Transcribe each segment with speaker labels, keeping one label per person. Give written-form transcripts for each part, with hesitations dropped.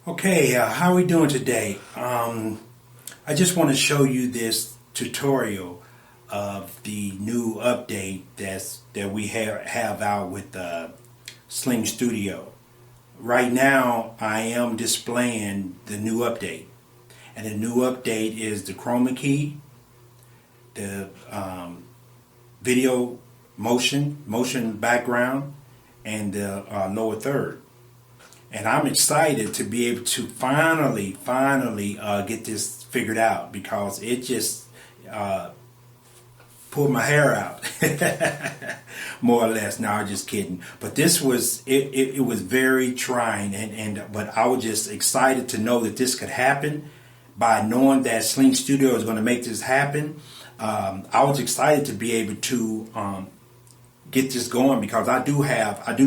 Speaker 1: Okay, how are we doing today? I just want to show you this tutorial of the new update that we have out with SlingStudio. Right now, I am displaying the new update, and the new update is the chroma key, the video motion background, and the lower third. And I'm excited to be able to finally get this figured out because it just pulled my hair out, more or less. No, I'm just kidding. But this was it was very trying, but I was just excited to know that this could happen. By knowing that SlingStudio is going to make this happen, I was excited to be able to get this going because I do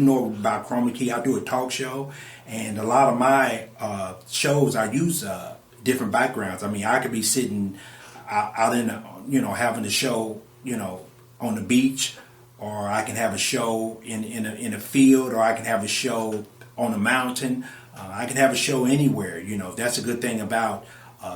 Speaker 1: know about chroma key. I do a talk show, and a lot of my shows I use different backgrounds. I mean, I could be sitting out in having a show on the beach, or I can have a show in a field, or I can have a show on a mountain. I can have a show anywhere. That's a good thing about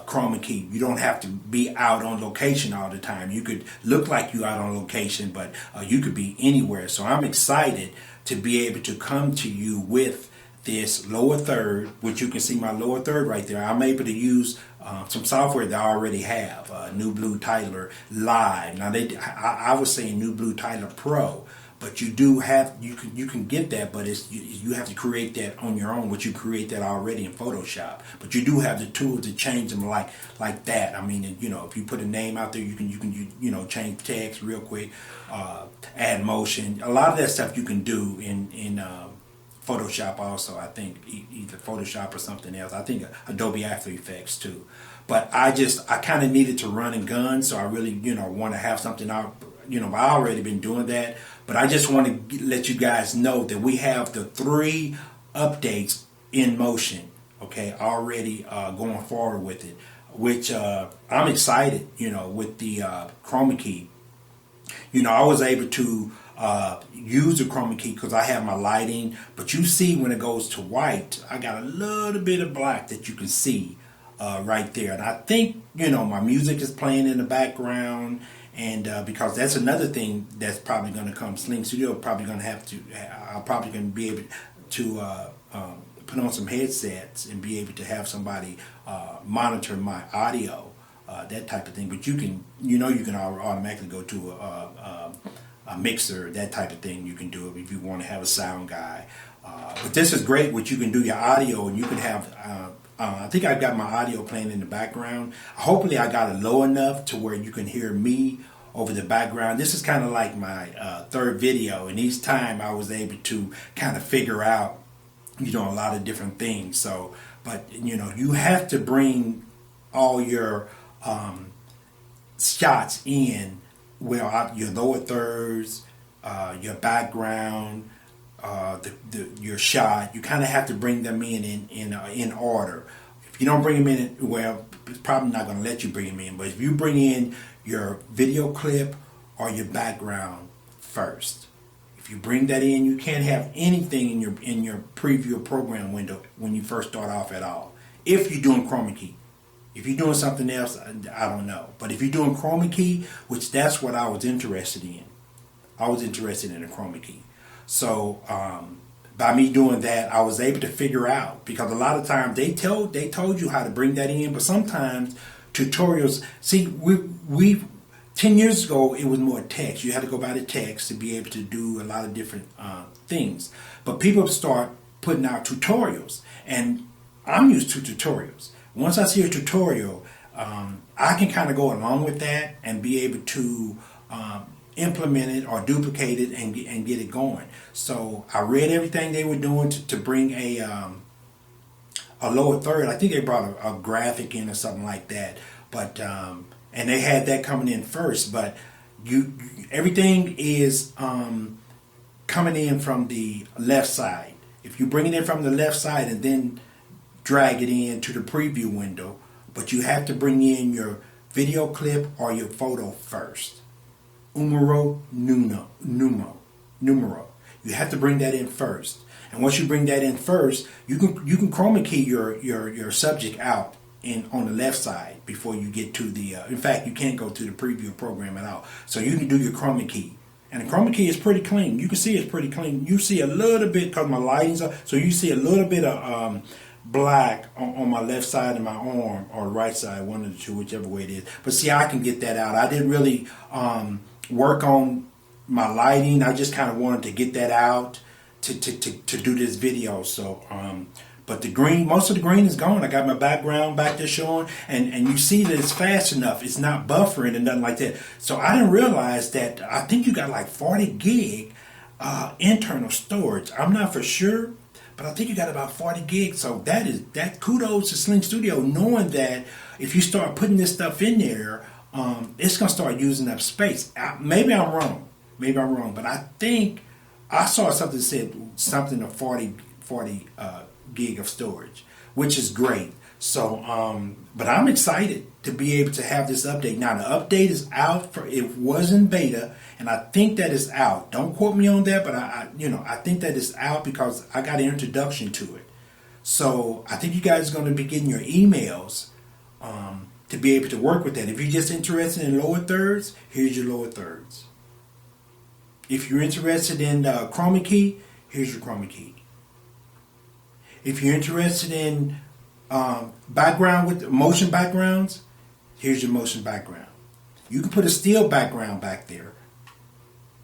Speaker 1: chroma key. You don't have to be out on location all the time. You could look like you out on location, but you could be anywhere. So I'm excited to be able to come to you with this lower third, which you can see my lower third right there. I'm able to use some software that I already have, New Blue Tyler Live. Now I was saying New Blue Tyler Pro, but you can get that, but you have to create that on your own, which you create that already in Photoshop. But you do have the tools to change them like that. I mean, if you put a name out there, you can change text real quick, add motion. A lot of that stuff you can do in Photoshop also. I think either Photoshop or something else. I think Adobe After Effects too. But I kind of needed to run and gun, so I really want to have something out. I already been doing that, but I just want to let you guys know that we have the 3 updates in motion, okay, already going forward with it, which I'm excited, with the chroma key. I was able to use the chroma key because I have my lighting, but you see when it goes to white, I got a little bit of black that you can see right there. And I think, my music is playing in the background. And because that's another thing that's probably going to come, SlingStudio probably going to I'm probably going to be able to put on some headsets and be able to have somebody monitor my audio, that type of thing. But you can automatically go to a mixer, that type of thing. You can do it if you want to have a sound guy. But this is great, what you can do your audio, and you can have. I think I've got my audio playing in the background. Hopefully I got it low enough to where you can hear me over the background. This is kind of like my third video, and each time I was able to kind of figure out, a lot of different things. So, but you have to bring all your shots in, your lower thirds, your background, your shot. You kind of have to bring them in order. If you don't bring them in, well, it's probably not going to let you bring them in. But if you bring in your video clip or your background first, if you bring that in, you can't have anything in your preview program window when you first start off at all. If you're doing chroma key. If you're doing something else, I don't know. But if you're doing chroma key, which that's what I was interested in. I was interested in a chroma key. So by me doing that, I was able to figure out, because a lot of times they told you how to bring that in, but sometimes tutorials. See, we 10 years ago it was more text. You had to go by the text to be able to do a lot of different things. But people start putting out tutorials, and I'm used to tutorials. Once I see a tutorial, I can kind of go along with that and be able to implement it or duplicate it and get it going. So I read everything they were doing to bring a lower third. I think they brought a graphic in or something like that. But and they had that coming in first. But everything is coming in from the left side. If you bring it in from the left side and then drag it in to the preview window, but you have to bring in your video clip or your photo first. Numero. You have to bring that in first. And once you bring that in first, you can chroma key your subject out in on the left side before you get to the. In fact, you can't go to the preview program at all. So you can do your chroma key, and the chroma key is pretty clean. You can see it's pretty clean. You see a little bit because my lighting's up, so you see a little bit of black on my left side of my arm or right side, one of the two, whichever way it is. But see, I can get that out. I didn't really work on my lighting. I just kind of wanted to get that out to do this video. So, but the green, most of the green is gone. I got my background back there showing, and you see that it's fast enough. It's not buffering and nothing like that. So I didn't realize that. I think you got like 40 gig internal storage. I'm not for sure, but I think you got about 40 gigs. So that kudos to SlingStudio, knowing that if you start putting this stuff in there, it's gonna start using up space. Maybe I'm wrong. But I think I saw something that said something of 40 gig of storage, which is great. So, but I'm excited to be able to have this update. Now the update is out. It was in beta, and I think that is out. Don't quote me on that, but I think that is out because I got an introduction to it. So I think you guys are going to be getting your emails to be able to work with that. If you're just interested in lower thirds, here's your lower thirds. If you're interested in chroma key, here's your chroma key. If you're interested in background with motion backgrounds, here's your motion background. You can put a still background back there,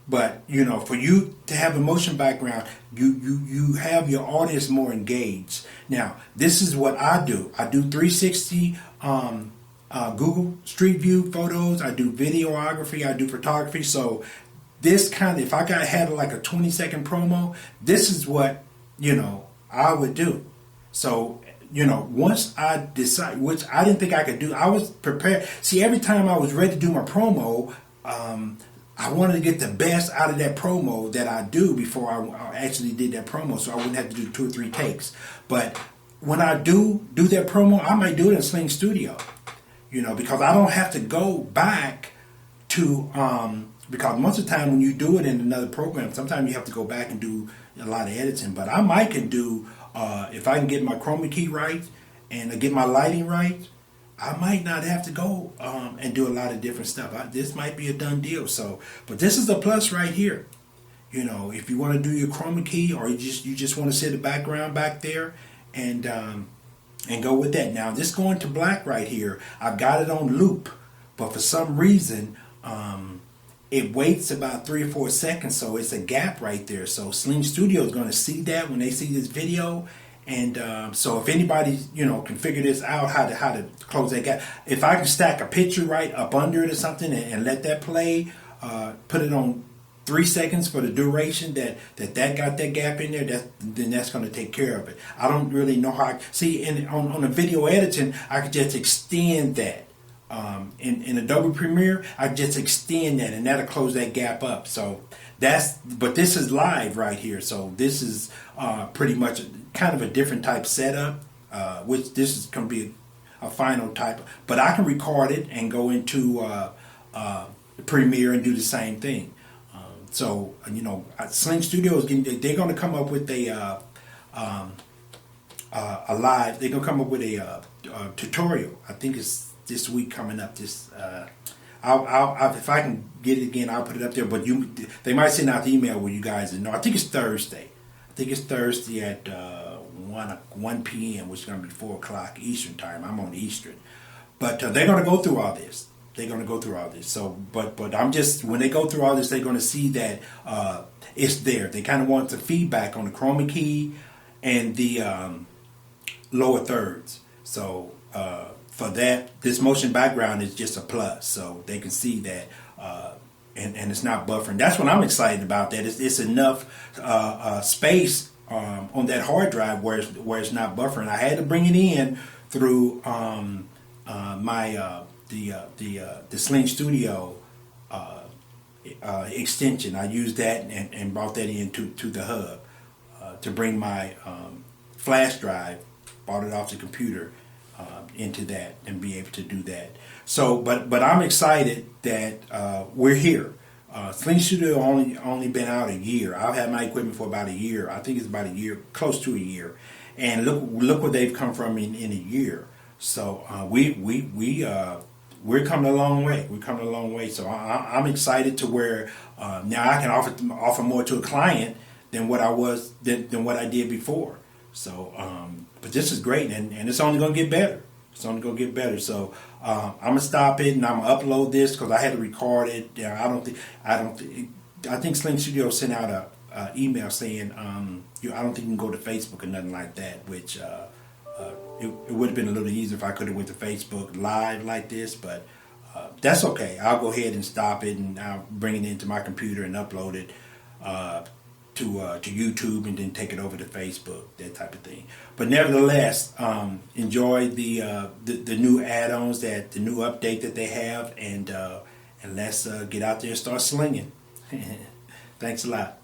Speaker 1: but for you to have a motion background, you have your audience more engaged. Now, this is what I do. I do 360 Google Street View photos. I do videography. I do photography. So this kind of, if I had like a 20-second promo, this is what I would do. So, once I decide, which I didn't think I could do, I was prepared. See, every time I was ready to do my promo, I wanted to get the best out of that promo that I do before I actually did that promo, so I wouldn't have to do 2 or 3 takes. But when I do that promo, I might do it in SlingStudio, because I don't have to go back to, because most of the time when you do it in another program, sometimes you have to go back and do a lot of editing. But I can do, if I can get my chroma key right and get my lighting right, I might not have to go and do a lot of different stuff. This might be a done deal. So, but this is a plus right here. If you want to do your chroma key, or you just want to set the background back there and go with that. Now, this going to black right here, I've got it on loop, but for some reason, it waits about 3 or 4 seconds, so it's a gap right there. So SlingStudio is going to see that when they see this video, and so if anybody can figure this out, how to close that gap. If I can stack a picture right up under it or something and let that play, put it on 3 seconds for the duration that got that gap in there, then that's going to take care of it. I don't really know how. See, on the video editing, I could just extend that. In Adobe Premiere, I just extend that, and that'll close that gap up. So but this is live right here. So this is pretty much kind of a different type setup, which this is going to be a final type. But I can record it and go into Premiere and do the same thing. So SlingStudio is they're going to come up with a live. They're going to come up with a tutorial. I think it's this week coming up. I'll if I can get it again, I'll put it up there. But they might send out the email where you guys know. I think it's Thursday. At 1 p.m., which is going to be 4 o'clock Eastern time. I'm on Eastern, but they're going to go through all this. So, but I'm just, when they go through all this, they're going to see that it's there. They kind of want the feedback on the chroma key and the lower thirds. So for that, this motion background is just a plus. So they can see that, and it's not buffering. That's what I'm excited about. That it's enough space on that hard drive where it's not buffering. I had to bring it in through the SlingStudio extension. I used that and brought that into the hub to bring my flash drive, bought it off the computer into that and be able to do that. So, but I'm excited that we're here. SlingStudio only been out a year. I've had my equipment for about a year. I think it's about a year, close to a year. And look what they've come from in a year. So we're coming a long way. We're coming a long way. So I'm excited to where now I can offer more to a client than what I did before. So, but this is great, and it's only gonna get better. It's only gonna get better. So I'm gonna stop it and I'm gonna upload this because I had to record it. Yeah, I think SlingStudio sent out a email saying I don't think you can go to Facebook or nothing like that. Which it would have been a little easier if I could have went to Facebook live like this, but that's okay. I'll go ahead and stop it and I'll bring it into my computer and upload it to YouTube and then take it over to Facebook, that type of thing. But nevertheless, enjoy the new add-ons, the new update that they have, and let's get out there and start slinging. Thanks a lot.